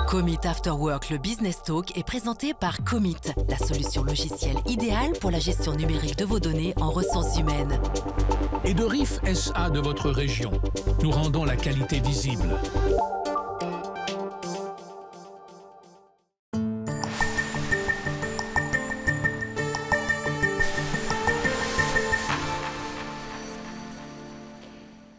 Commit After Work, le Business Talk, est présenté par Commit, la solution logicielle idéale pour la gestion numérique de vos données en ressources humaines. Et de RIF SA de votre région. Nous rendons la qualité visible.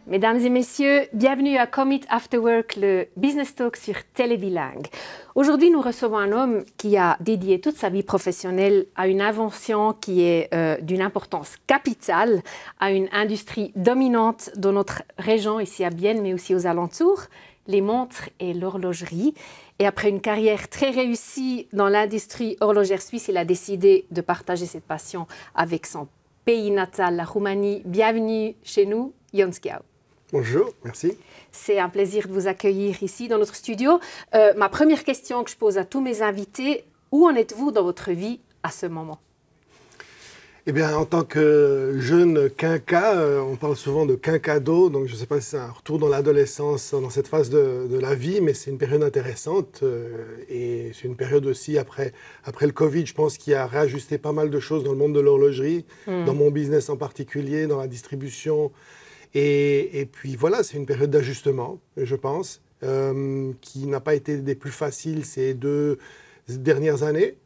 Mesdames et messieurs, bienvenue à Commit After Work, le Business Talk sur Télébilingue. Aujourd'hui, nous recevons un homme qui a dédié toute sa vie professionnelle à une invention qui est d'une importance capitale, à une industrie dominante dans notre région, ici à Bienne, mais aussi aux alentours, les montres et l'horlogerie. Et après une carrière très réussie dans l'industrie horlogère suisse, il a décidé de partager cette passion avec son pays natal, la Roumanie. Bienvenue chez nous, Jon Schiau. Bonjour, merci. C'est un plaisir de vous accueillir ici dans notre studio. Ma première question que je pose à tous mes invités, où en êtes-vous dans votre vie à ce moment? Eh bien, en tant que jeune quinca, on parle souvent de quinquado, donc je ne sais pas si c'est un retour dans l'adolescence, dans cette phase de la vie, mais c'est une période intéressante et c'est une période aussi après le Covid, je pense, qui a réajusté pas mal de choses dans le monde de l'horlogerie, dans mon business en particulier, dans la distribution. Et puis voilà, c'est une période d'ajustement, je pense, qui n'a pas été des plus faciles ces 2 dernières années.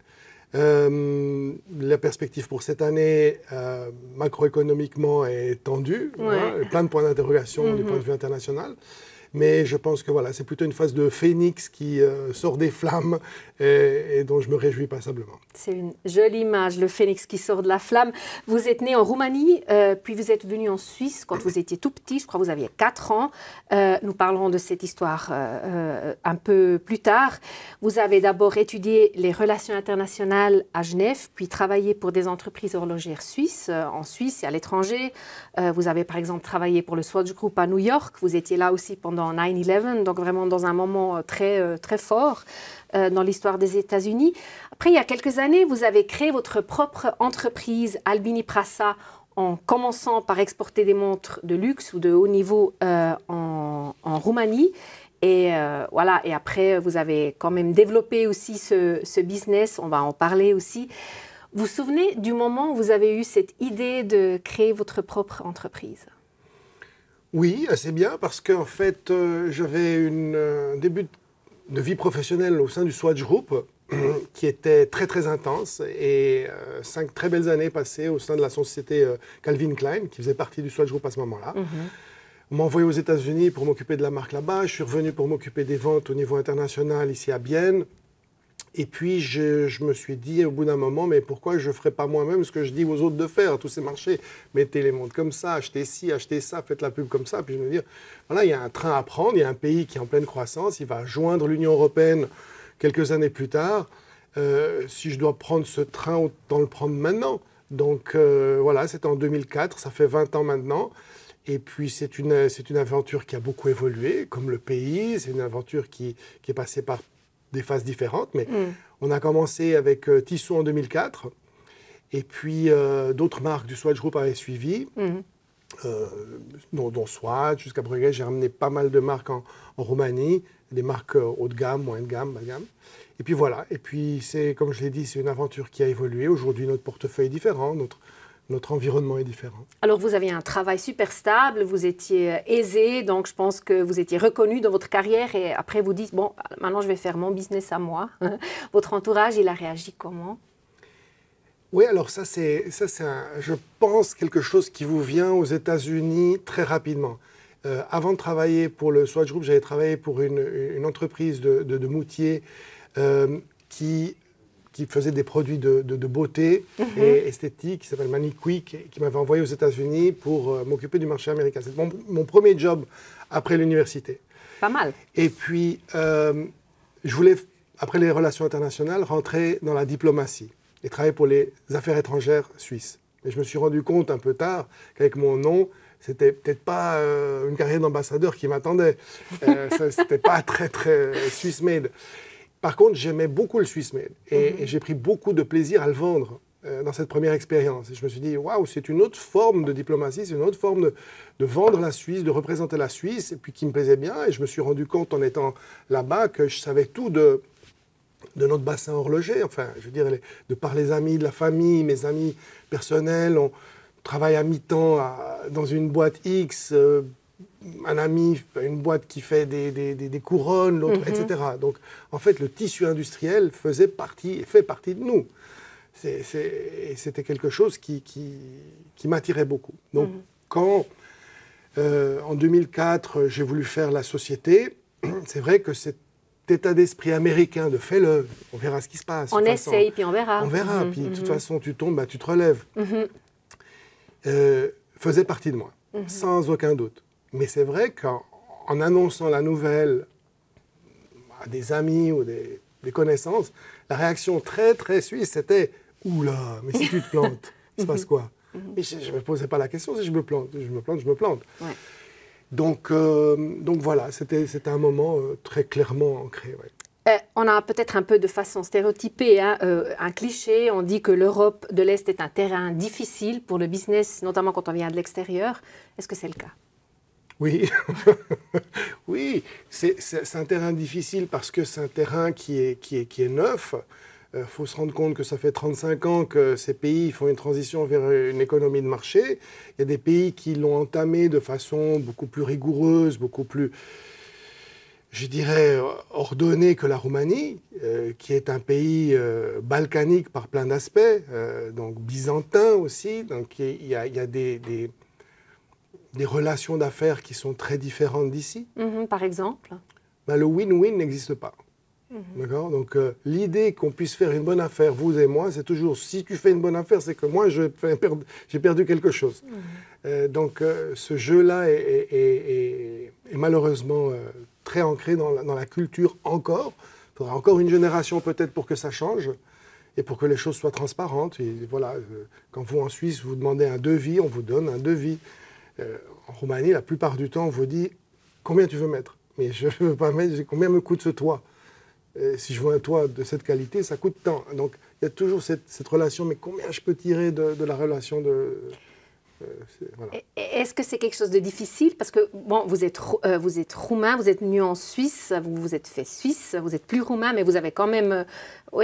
La perspective pour cette année, macroéconomiquement, est tendue, hein, plein de points d'interrogation du point de vue international. Mais je pense que voilà, c'est plutôt une phase de phénix qui sort des flammes et dont je me réjouis passablement. C'est une jolie image, le phénix qui sort de la flamme. Vous êtes né en Roumanie, puis vous êtes venu en Suisse quand vous étiez tout petit, je crois que vous aviez 4 ans. Nous parlerons de cette histoire un peu plus tard. Vous avez d'abord étudié les relations internationales à Genève, puis travaillé pour des entreprises horlogères suisses, en Suisse et à l'étranger. Vous avez par exemple travaillé pour le Swatch Group à New York. Vous étiez là aussi pendant 9/11, donc vraiment dans un moment très fort dans l'histoire des États-Unis. Après, il y a quelques années, vous avez créé votre propre entreprise, Albini Prasa, en commençant par exporter des montres de luxe ou de haut niveau en Roumanie. Et voilà. Et après, vous avez quand même développé aussi ce business. On va en parler aussi. Vous vous souvenez du moment où vous avez eu cette idée de créer votre propre entreprise? Oui, assez bien, parce qu'en fait, j'avais un début de vie professionnelle au sein du Swatch Group qui était très très intense et 5 très belles années passées au sein de la société Calvin Klein, qui faisait partie du Swatch Group à ce moment-là. On m'a envoyé aux États-Unis pour m'occuper de la marque là-bas. Je suis revenu pour m'occuper des ventes au niveau international ici à Bienne. Et puis, je me suis dit au bout d'un moment, mais pourquoi je ne ferais pas moi-même ce que je dis aux autres de faire, à tous ces marchés? Mettez les montres comme ça, achetez ci, achetez ça, faites la pub comme ça. Puis je me dis, voilà, il y a un train à prendre, il y a un pays qui est en pleine croissance, il va joindre l'Union européenne quelques années plus tard. Si je dois prendre ce train, autant le prendre maintenant. Donc voilà, c'était en 2004, ça fait 20 ans maintenant. Et puis c'est une aventure qui a beaucoup évolué, comme le pays. C'est une aventure qui est passée par des phases différentes, mais on a commencé avec Tissot en 2004, et puis d'autres marques du Swatch Group avaient suivi, dont Swatch, jusqu'à Breguet. J'ai ramené pas mal de marques en Roumanie, des marques haut de gamme, moyen de gamme, bas de gamme. Et puis voilà, et puis c'est, comme je l'ai dit, c'est une aventure qui a évolué. Aujourd'hui, notre portefeuille est différent, notre environnement est différent. Alors, vous aviez un travail super stable, vous étiez aisé, donc je pense que vous étiez reconnu dans votre carrière et après vous dites, bon, maintenant je vais faire mon business à moi. Votre entourage, il a réagi comment? Oui, alors ça c'est je pense, quelque chose qui vous vient aux États-Unis très rapidement. Avant de travailler pour le Swatch Group, j'avais travaillé pour une entreprise de moutier qui faisait des produits de beauté et esthétique, qui s'appelle Maniquick, qui m'avait envoyé aux États-Unis pour m'occuper du marché américain. C'est mon premier job après l'université. Pas mal. Et puis, je voulais, après les relations internationales, rentrer dans la diplomatie et travailler pour les affaires étrangères suisses. Mais je me suis rendu compte un peu tard qu'avec mon nom, c'était peut-être pas une carrière d'ambassadeur qui m'attendait. C'était pas très Swiss made. Par contre, j'aimais beaucoup le Swiss made et j'ai pris beaucoup de plaisir à le vendre dans cette première expérience. Et je me suis dit, waouh, c'est une autre forme de diplomatie, c'est une autre forme de vendre la Suisse, de représenter la Suisse, et puis qui me plaisait bien. Et je me suis rendu compte en étant là-bas que je savais tout de notre bassin horloger. Enfin, je veux dire, de par les amis de la famille, mes amis personnels, on travaille à mi-temps dans une boîte X, un ami, une boîte qui fait des couronnes, l'autre, etc. Donc, en fait, le tissu industriel faisait partie et fait partie de nous. Et c'était quelque chose qui m'attirait beaucoup. Donc, quand, en 2004, j'ai voulu faire la société, c'est vrai que cet état d'esprit américain de fais-le, on verra ce qui se passe. On essaye, puis on verra. On verra, puis de toute façon, tu tombes, bah, tu te relèves. Faisait partie de moi, sans aucun doute. Mais c'est vrai qu'en annonçant la nouvelle à des amis ou des connaissances, la réaction très, très suisse, c'était « Oula, mais si tu te plantes, il se passe quoi ?» Mais je ne me posais pas la question si je me plante. Je me plante. Ouais. Donc voilà, c'était un moment très clairement ancré. Ouais. On a peut-être un peu de façon stéréotypée, un cliché. On dit que l'Europe de l'Est est un terrain difficile pour le business, notamment quand on vient de l'extérieur. Est-ce que c'est le cas ? Oui, oui, c'est un terrain difficile parce que c'est un terrain qui est neuf. Il faut se rendre compte que ça fait 35 ans que ces pays font une transition vers une économie de marché. Il y a des pays qui l'ont entamé de façon beaucoup plus rigoureuse, beaucoup plus, je dirais, ordonnée que la Roumanie, qui est un pays balkanique par plein d'aspects, donc byzantin aussi. Donc il y a des relations d'affaires qui sont très différentes d'ici. Par exemple ? Ben, le win-win n'existe pas. D'accord ? Donc, l'idée qu'on puisse faire une bonne affaire, vous et moi, c'est toujours, si tu fais une bonne affaire, c'est que moi, j'ai perdu quelque chose. Donc, ce jeu-là est malheureusement très ancré dans la culture encore. Il faudra encore une génération peut-être pour que ça change et pour que les choses soient transparentes. Et voilà, quand vous, en Suisse, vous demandez un devis, on vous donne un devis. En Roumanie, la plupart du temps, on vous dit combien tu veux mettre. Mais je ne veux pas mettre combien me coûte ce toit. Si je veux un toit de cette qualité, ça coûte tant. Donc il y a toujours cette relation, mais combien je peux tirer de la relation de... Voilà. Est-ce que c'est quelque chose de difficile ? Parce que bon, vous êtes roumain, vous êtes venu en Suisse, vous vous êtes fait suisse, vous êtes plus roumain, mais vous avez quand même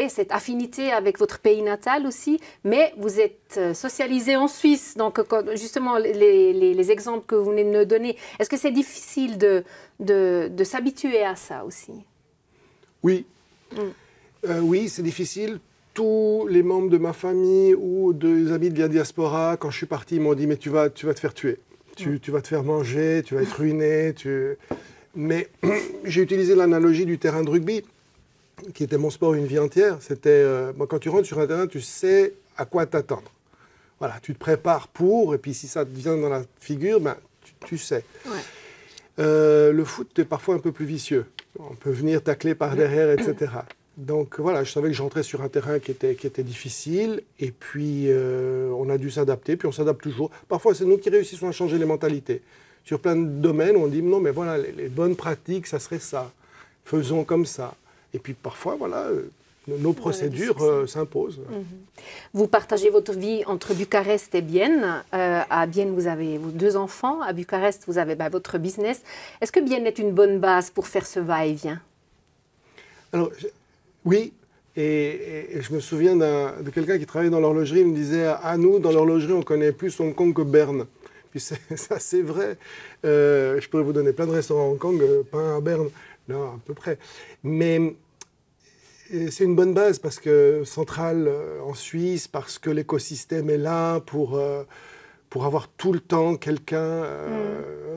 cette affinité avec votre pays natal aussi. Mais vous êtes socialisé en Suisse. Donc justement, les exemples que vous venez de me donner, est-ce que c'est difficile de s'habituer à ça aussi ? Oui. Oui, c'est difficile. Tous les membres de ma famille ou des amis de la diaspora, quand je suis parti, ils m'ont dit « mais tu vas te faire tuer, tu vas te faire manger, tu vas être ruiné. » Mais j'ai utilisé l'analogie du terrain de rugby, qui était mon sport une vie entière. C'était, quand tu rentres sur un terrain, tu sais à quoi t'attendre. Voilà, tu te prépares pour, et puis si ça te vient dans la figure, ben, tu sais. Ouais. Le foot est parfois un peu plus vicieux. On peut venir tacler par derrière, etc. Donc voilà, je savais que j'entrais sur un terrain qui était difficile, et puis on a dû s'adapter, puis on s'adapte toujours. Parfois, c'est nous qui réussissons à changer les mentalités. Sur plein de domaines, on dit non, mais voilà, les bonnes pratiques, ça serait ça. Faisons comme ça. Et puis parfois, voilà, nos procédures s'imposent. Vous partagez votre vie entre Bucarest et Bienne. À Bienne, vous avez vos 2 enfants. À Bucarest, vous avez votre business. Est-ce que Bienne est une bonne base pour faire ce va-et-vient ? Alors, oui, et je me souviens de quelqu'un qui travaillait dans l'horlogerie, il me disait « À nous, dans l'horlogerie, on connaît plus Hong Kong que Berne ». Puis ça, c'est vrai. Je pourrais vous donner plein de restaurants à Hong Kong, pas un à Berne, non, à peu près. Mais c'est une bonne base parce que centrale en Suisse, parce que l'écosystème est là pour avoir tout le temps quelqu'un,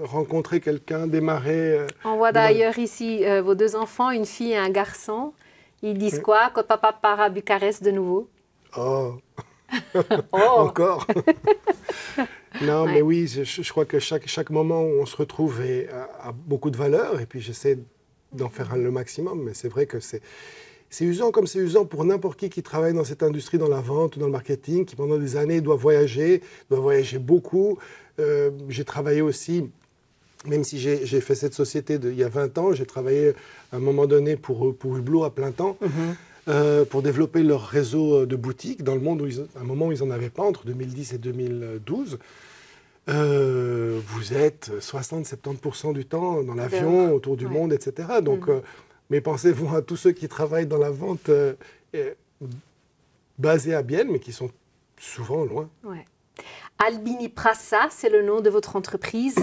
rencontrer quelqu'un, démarrer. On voit d'ailleurs ici vos 2 enfants, une fille et un garçon. Ils disent quoi quand papa part à Bucarest de nouveau ? Oh, encore. Non, mais oui, je crois que chaque moment où on se retrouve a beaucoup de valeur, et puis j'essaie d'en faire le maximum, mais c'est vrai que c'est usant comme c'est usant pour n'importe qui travaille dans cette industrie, dans la vente ou dans le marketing, qui pendant des années doit voyager beaucoup. J'ai travaillé aussi, même si j'ai fait cette société il y a 20 ans, j'ai travaillé à un moment donné pour Hublot à plein temps. pour développer leur réseau de boutiques dans le monde, à un moment où ils n'en avaient pas, entre 2010 et 2012. Vous êtes 60-70% du temps dans l'avion, autour du monde, etc. Donc, mes pensées vont à tous ceux qui travaillent dans la vente basée à Bienne, mais qui sont souvent loin. Ouais. Albini Prassa, c'est le nom de votre entreprise.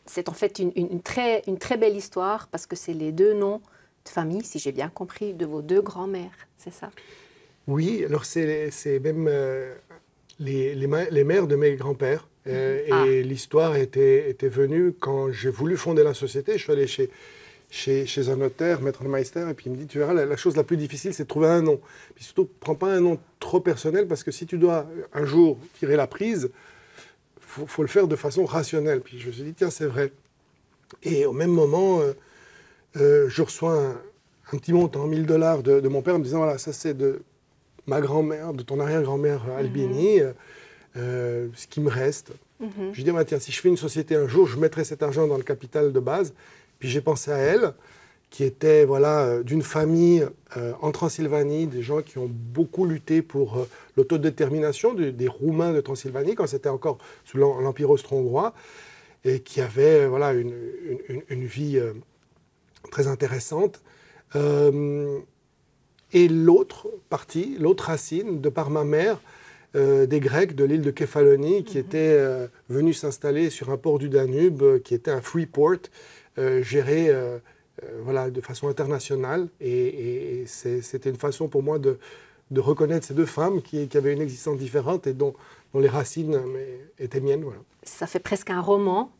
C'est en fait une très belle histoire parce que c'est les deux noms de famille, si j'ai bien compris, de vos deux grands-mères, c'est ça? Oui, alors c'est même les mères de mes grands-pères. Et l'histoire était venue quand j'ai voulu fonder la société. Je suis allé chez un notaire, maître de Meister, et puis il me dit, tu verras, la chose la plus difficile, c'est de trouver un nom. Puis surtout, prends pas un nom trop personnel, parce que si tu dois un jour tirer la prise, faut le faire de façon rationnelle. Puis je me suis dit, tiens, c'est vrai. Et au même moment, je reçois un petit montant, $1000 de mon père, en me disant, voilà, ça c'est de ma grand-mère, de ton arrière-grand-mère Albini, ce qui me reste. Je lui dis, tiens, si je fais une société un jour, je mettrai cet argent dans le capital de base. Puis j'ai pensé à elle, qui était d'une famille en Transylvanie, des gens qui ont beaucoup lutté pour l'autodétermination des Roumains de Transylvanie, quand c'était encore sous l'Empire austro-hongrois, et qui avaient une vie très intéressante. Et l'autre partie, l'autre racine, de par ma mère, des Grecs de l'île de Kefalonie, qui étaient venus s'installer sur un port du Danube, qui était un free port, géré de façon internationale. Et c'était une façon pour moi de reconnaître ces deux femmes qui avaient une existence différente et dont les racines étaient miennes. Voilà. Ça fait presque un roman.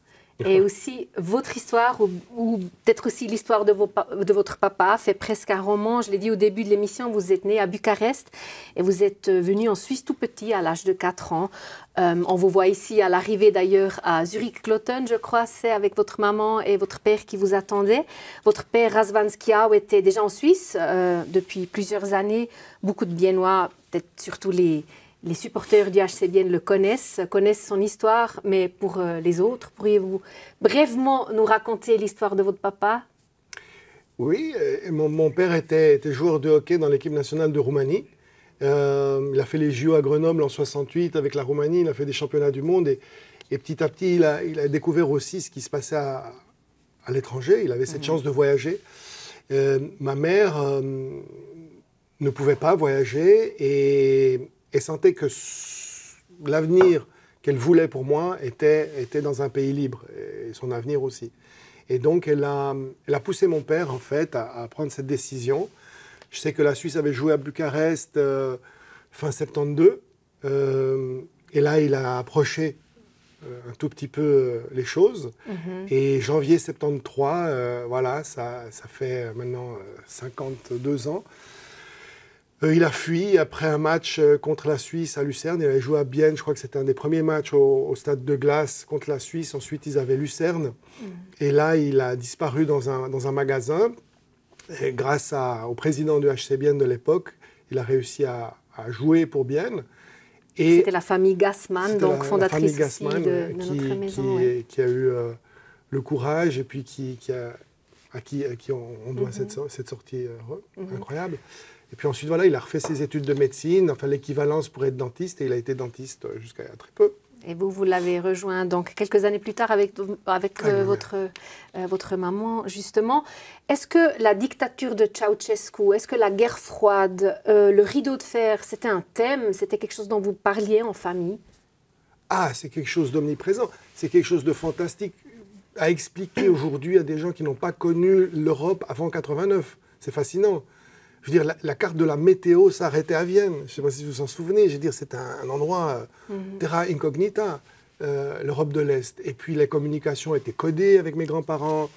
Et aussi, votre histoire, ou peut-être aussi l'histoire de votre papa, fait presque un roman. Je l'ai dit au début de l'émission, vous êtes né à Bucarest et vous êtes venu en Suisse tout petit, à l'âge de 4 ans. On vous voit ici à l'arrivée d'ailleurs à Zurich-Kloten, je crois, c'est avec votre maman et votre père qui vous attendaient. Votre père, Razvan Skiau, était déjà en Suisse depuis plusieurs années. Beaucoup de Biennois, peut-être surtout les supporters du HC Bienne connaissent son histoire, mais pour les autres, pourriez-vous brièvement nous raconter l'histoire de votre papa? Oui, mon père était joueur de hockey dans l'équipe nationale de Roumanie. Il a fait les JO à Grenoble en 68 avec la Roumanie, il a fait des championnats du monde et petit à petit, il a découvert aussi ce qui se passait à l'étranger. Il avait cette chance de voyager. Ma mère ne pouvait pas voyager et sentait que l'avenir qu'elle voulait pour moi était dans un pays libre, et son avenir aussi. Et donc, elle a poussé mon père, en fait, à prendre cette décision. Je sais que la Suisse avait joué à Bucarest fin 72, et là, il a approché un tout petit peu les choses. Et janvier 73, voilà, ça fait maintenant 52 ans. Il a fui après un match contre la Suisse à Lucerne. Il avait joué à Bienne, je crois que c'était un des premiers matchs au stade de glace contre la Suisse. Ensuite, ils avaient Lucerne. Et là, il a disparu dans un magasin. Et grâce au président du HC Bienne de l'époque, il a réussi à jouer pour Bienne. C'était la famille Gassman, donc fondatrice ici de notre maison. Qui a eu le courage et puis à qui on doit cette sortie incroyable. Et puis ensuite, voilà, il a refait ses études de médecine, enfin l'équivalence pour être dentiste, et il a été dentiste jusqu'à très peu. Et vous l'avez rejoint donc quelques années plus tard avec votre maman, justement. Est-ce que la dictature de Ceausescu, est-ce que la guerre froide, le rideau de fer, c'était un thème, c'était quelque chose dont vous parliez en famille? Ah, c'est quelque chose d'omniprésent, c'est quelque chose de fantastique à expliquer aujourd'hui à des gens qui n'ont pas connu l'Europe avant 89. C'est fascinant. Je veux dire, la carte de la météo s'arrêtait à Vienne. Je ne sais pas si vous vous en souvenez. Je veux dire, c'est un endroit terra incognita, l'Europe de l'Est. Et puis, les communications étaient codées avec mes grands-parents.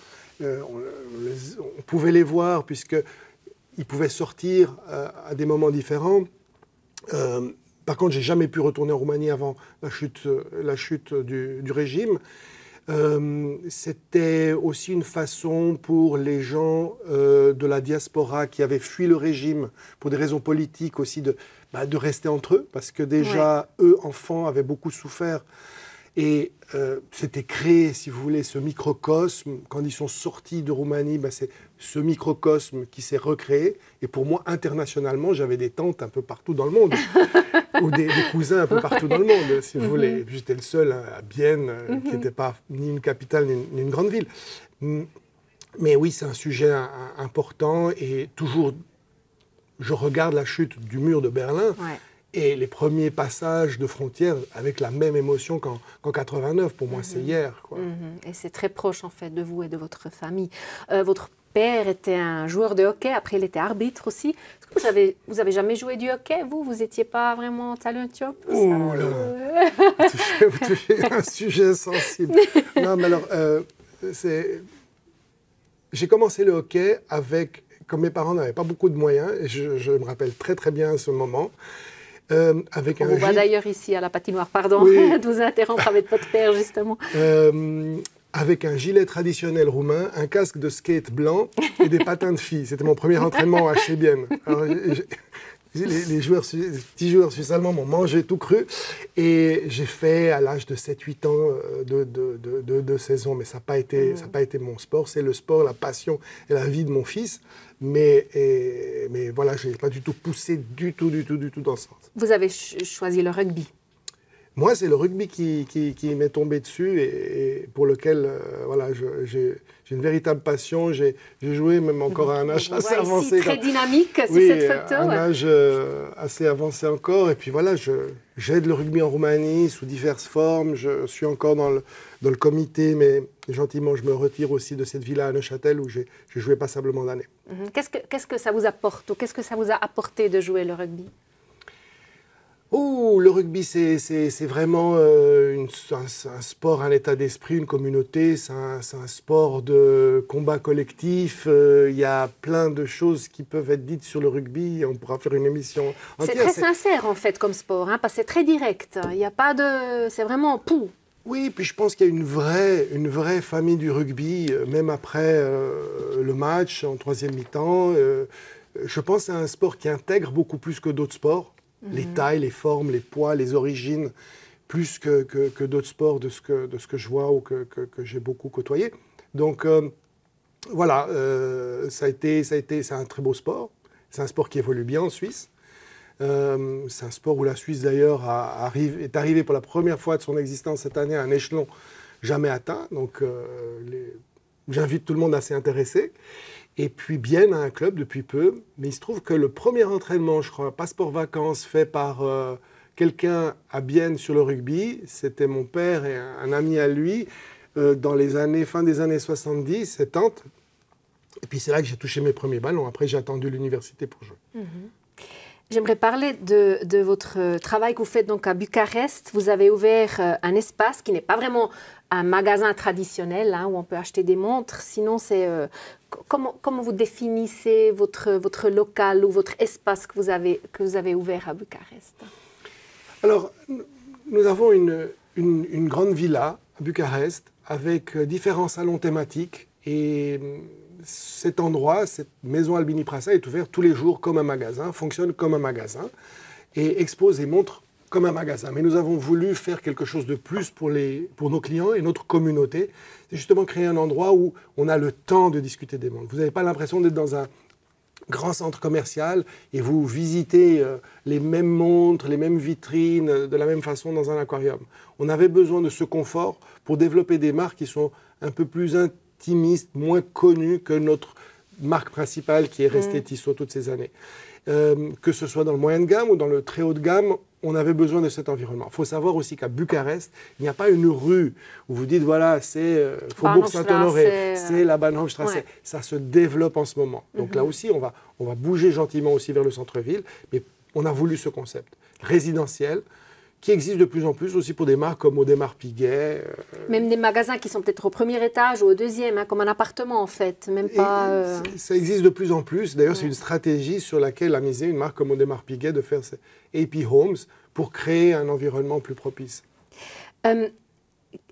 On pouvait les voir puisqu'ils pouvaient sortir à des moments différents. Par contre, je n'ai jamais pu retourner en Roumanie avant la chute du régime. C'était aussi une façon pour les gens de la diaspora qui avaient fui le régime pour des raisons politiques aussi de rester entre eux, parce que déjà, eux, enfants, avaient beaucoup souffert. Et c'était créé, si vous voulez, ce microcosme. Quand ils sont sortis de Roumanie, c'est ce microcosme qui s'est recréé. Et pour moi, internationalement, j'avais des tantes un peu partout dans le monde. Ou des cousins un peu partout dans le monde, si vous voulez. Et puis j'étais le seul à Bienne, qui n'était pas ni une capitale, ni une grande ville. Mais oui, c'est un sujet important. Et toujours, je regarde la chute du mur de Berlin. Ouais. Et les premiers passages de frontières avec la même émotion qu'en 89, pour moi, c'est hier, quoi. Et c'est très proche, en fait, de vous et de votre famille. Votre père était un joueur de hockey, après il était arbitre aussi. Est-ce que vous avez jamais joué du hockey, vous n'étiez pas vraiment talentueux? Oh là vous touchez un sujet sensible. Non, mais alors, j'ai commencé le hockey avec, comme mes parents n'avaient pas beaucoup de moyens, et je me rappelle très très bien ce moment, avec on vous voit d'ailleurs ici à la patinoire, pardon, oui. De vous interrompre avec votre père justement. Avec un gilet traditionnel roumain, un casque de skate blanc et des patins de filles. C'était mon premier entraînement à Chebienne. Alors, les petits joueurs suisses-allemands m'ont mangé tout cru. Et j'ai fait à l'âge de 7-8 ans de saison. Mais ça n'a pas été mon sport. C'est le sport, la passion et la vie de mon fils. Mais voilà, je n'ai pas du tout poussé du tout dans ce sens. Vous avez choisi le rugby? Moi, c'est le rugby qui m'est tombé dessus et pour lequel voilà, j'ai une véritable passion. J'ai joué même encore à un âge assez avancé. Très dynamique, c'est cette photo. Un âge assez avancé encore. Et puis voilà, j'aide le rugby en Roumanie sous diverses formes. Je suis encore dans le comité, mais gentiment, je me retire aussi de cette villa à Neuchâtel où j'ai joué passablement d'années. Qu'est-ce que ça vous apporte ou qu'est-ce que ça vous a apporté de jouer le rugby? Oh, le rugby, c'est vraiment un sport, un état d'esprit, une communauté. C'est un sport de combat collectif. Il y a plein de choses qui peuvent être dites sur le rugby. On pourra faire une émission entière. C'est très sincère, en fait, comme sport, parce que c'est très direct. Il n'y a pas de... C'est vraiment pou. Oui, puis je pense qu'il y a une vraie famille du rugby, même après le match, en troisième mi-temps. Je pense que c'est un sport qui intègre beaucoup plus que d'autres sports. Les tailles, les formes, les poids, les origines, plus que d'autres sports de ce que je vois ou que j'ai beaucoup côtoyé. Donc voilà, c'est un très beau sport. C'est un sport qui évolue bien en Suisse. C'est un sport où la Suisse d'ailleurs est arrivée pour la première fois de son existence cette année à un échelon jamais atteint. Donc j'invite tout le monde à s'y intéresser. Et puis Bienne a un club depuis peu, mais il se trouve que le premier entraînement, je crois, un passeport vacances fait par quelqu'un à Bienne sur le rugby, c'était mon père et un ami à lui, dans les fin des années 70, 70. Et puis c'est là que j'ai touché mes premiers ballons. Après, j'ai attendu l'université pour jouer. J'aimerais parler de votre travail que vous faites donc à Bucarest. Vous avez ouvert un espace qui n'est pas vraiment un magasin traditionnel où on peut acheter des montres. Sinon, c'est comment vous définissez votre local ou votre espace que vous avez ouvert à Bucarest? Alors, nous avons une grande villa à Bucarest avec différents salons thématiques et cet endroit, cette maison Albini Prasa est ouverte tous les jours comme un magasin, fonctionne comme un magasin et expose et montre comme un magasin. Mais nous avons voulu faire quelque chose de plus pour nos clients et notre communauté. C'est justement créer un endroit où on a le temps de discuter des montres. Vous n'avez pas l'impression d'être dans un grand centre commercial et vous visitez les mêmes montres, les mêmes vitrines de la même façon dans un aquarium. On avait besoin de ce confort pour développer des marques qui sont un peu plus intimistes, moins connues que notre marque principale qui est restée Tissot toutes ces années. Que ce soit dans le moyen de gamme ou dans le très haut de gamme, on avait besoin de cet environnement. Il faut savoir aussi qu'à Bucarest, il n'y a pas une rue où vous dites, voilà, c'est Faubourg Saint-Honoré, c'est la Bahnhofstrasse. Ouais. Ça se développe en ce moment. Donc là aussi, on va bouger gentiment aussi vers le centre-ville, mais on a voulu ce concept résidentiel qui existe de plus en plus aussi pour des marques comme Audemars Piguet. Même des magasins qui sont peut-être au premier étage ou au deuxième, comme un appartement en fait. Même pas, Ça existe de plus en plus. D'ailleurs, c'est une stratégie sur laquelle a misé une marque comme Audemars Piguet de faire ces AP Homes pour créer un environnement plus propice.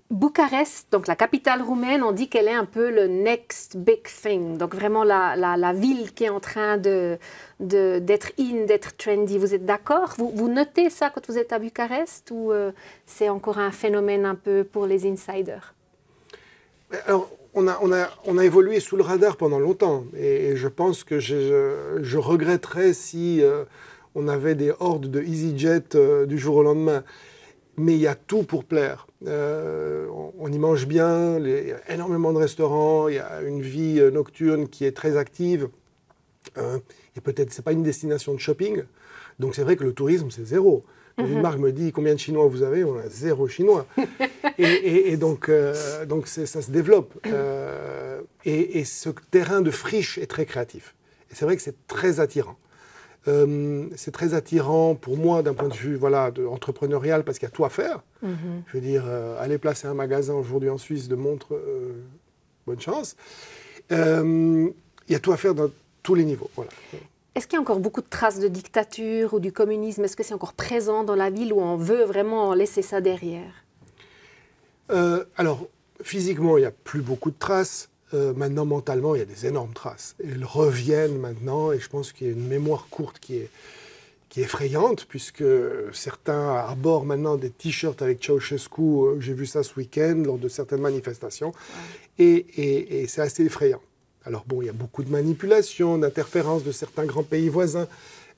Bucarest, donc la capitale roumaine, on dit qu'elle est un peu le next big thing. Donc vraiment la ville qui est en train d'être d'être trendy. Vous êtes d'accord? Vous notez ça quand vous êtes à Bucarest ou c'est encore un phénomène un peu pour les insiders? Alors, on a évolué sous le radar pendant longtemps. Et je pense que je regretterais si on avait des hordes de EasyJet du jour au lendemain. Mais il y a tout pour plaire. On y mange bien, il y a énormément de restaurants, il y a une vie nocturne qui est très active. Et peut-être, ce n'est pas une destination de shopping. Donc c'est vrai que le tourisme, c'est zéro. Quand une marque me dit combien de Chinois vous avez, on a 0 Chinois. et donc ça se développe. Et ce terrain de friche est très créatif. Et c'est vrai que c'est très attirant. C'est très attirant pour moi d'un point de vue entrepreneurial parce qu'il y a tout à faire. Je veux dire, aller placer un magasin aujourd'hui en Suisse de montres, bonne chance. Il y a tout à faire dans tous les niveaux. Voilà. Est-ce qu'il y a encore beaucoup de traces de dictature ou du communisme? Est-ce que c'est encore présent dans la ville ou on veut vraiment laisser ça derrière? Alors, physiquement, il n'y a plus beaucoup de traces. Maintenant, mentalement, il y a des énormes traces. Elles reviennent maintenant et je pense qu'il y a une mémoire courte qui est effrayante puisque certains arborent maintenant des t-shirts avec Ceausescu. J'ai vu ça ce week-end lors de certaines manifestations. Ouais. Et c'est assez effrayant. Alors bon, il y a beaucoup de manipulations, d'interférences de certains grands pays voisins,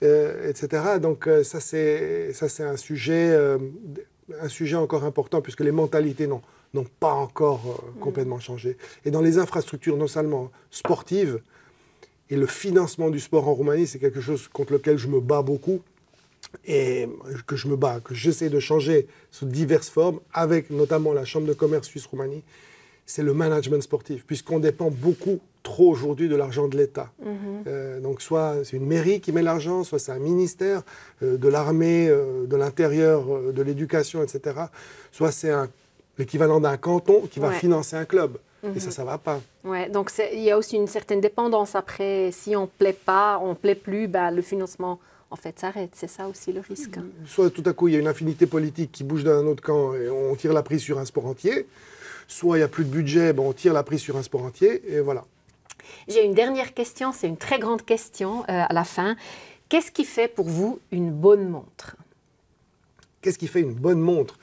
etc. Donc ça c'est un sujet encore important puisque les mentalités n'ont pas encore complètement changé. Et dans les infrastructures, non seulement sportives, et le financement du sport en Roumanie, c'est quelque chose contre lequel je me bats beaucoup, et que j'essaie de changer sous diverses formes, avec notamment la Chambre de commerce Suisse-Roumanie, c'est le management sportif, puisqu'on dépend beaucoup trop aujourd'hui de l'argent de l'État. Donc soit c'est une mairie qui met l'argent, soit c'est un ministère de l'armée, de l'intérieur, de l'éducation, etc. Soit c'est l'équivalent d'un canton qui va financer un club. Et ça ne va pas. Ouais, donc il y a aussi une certaine dépendance après. Si on ne plaît pas, on ne plaît plus, le financement, en fait, s'arrête. C'est ça aussi le risque. Soit tout à coup, il y a une affinité politique qui bouge d'un autre camp et on tire la prise sur un sport entier. Soit il n'y a plus de budget, on tire la prise sur un sport entier. Et voilà. J'ai une dernière question, c'est une très grande question à la fin. Qu'est-ce qui fait pour vous une bonne montre? Qu'est-ce qui fait une bonne montre?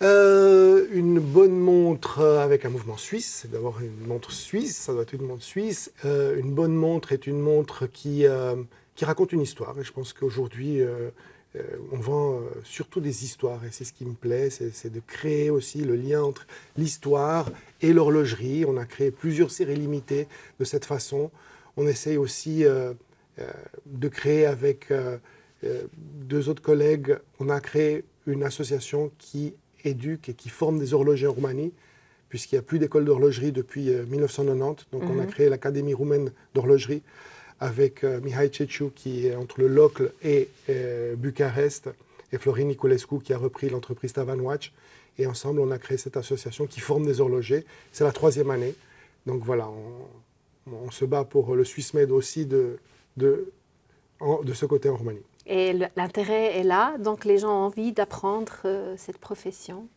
Une bonne montre avec un mouvement suisse, c'est d'avoir une montre suisse, ça doit être une montre suisse. Une bonne montre est une montre qui raconte une histoire. Et je pense qu'aujourd'hui, on vend surtout des histoires. Et c'est ce qui me plaît, c'est de créer aussi le lien entre l'histoire et l'horlogerie. On a créé plusieurs séries limitées de cette façon. On essaye aussi de créer avec 2 autres collègues, on a créé une association qui éduque et qui forme des horlogers en Roumanie, puisqu'il n'y a plus d'école d'horlogerie depuis 1990. Donc on a créé l'Académie roumaine d'horlogerie avec Mihai Ceciu qui est entre le Locle et Bucarest, et Florin Niculescu qui a repris l'entreprise Tavan Watch. Et ensemble, on a créé cette association qui forme des horlogers. C'est la 3e année. Donc voilà, on se bat pour le SwissMed aussi de ce côté en Roumanie. Et l'intérêt est là, donc les gens ont envie d'apprendre cette profession?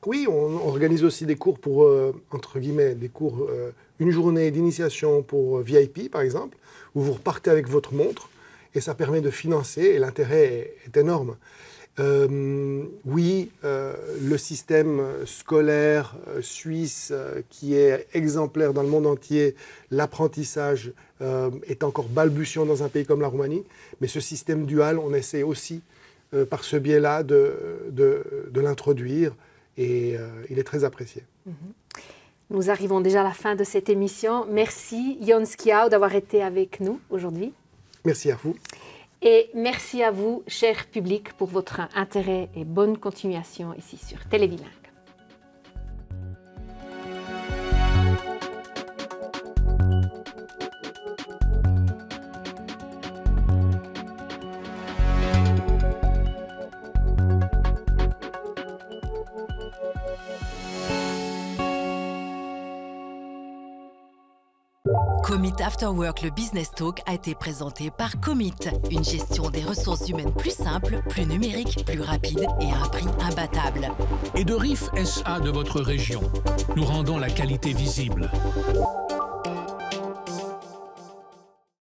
Oui, on organise aussi des cours pour, entre guillemets, des cours, une journée d'initiation pour VIP par exemple, où vous repartez avec votre montre et ça permet de financer et l'intérêt est énorme. Oui, le système scolaire suisse qui est exemplaire dans le monde entier, l'apprentissage est encore balbutiant dans un pays comme la Roumanie, mais ce système dual, on essaie aussi par ce biais-là de l'introduire et il est très apprécié. Nous arrivons déjà à la fin de cette émission. Merci Jon Skiaw d'avoir été avec nous aujourd'hui. Merci à vous. Et merci à vous, cher public, pour votre intérêt et bonne continuation ici sur Télébilingue. Commit After Work, le Business Talk, a été présenté par Commit. Une gestion des ressources humaines plus simple, plus numérique, plus rapide et à un prix imbattable. Et de RIF SA de votre région. Nous rendons la qualité visible.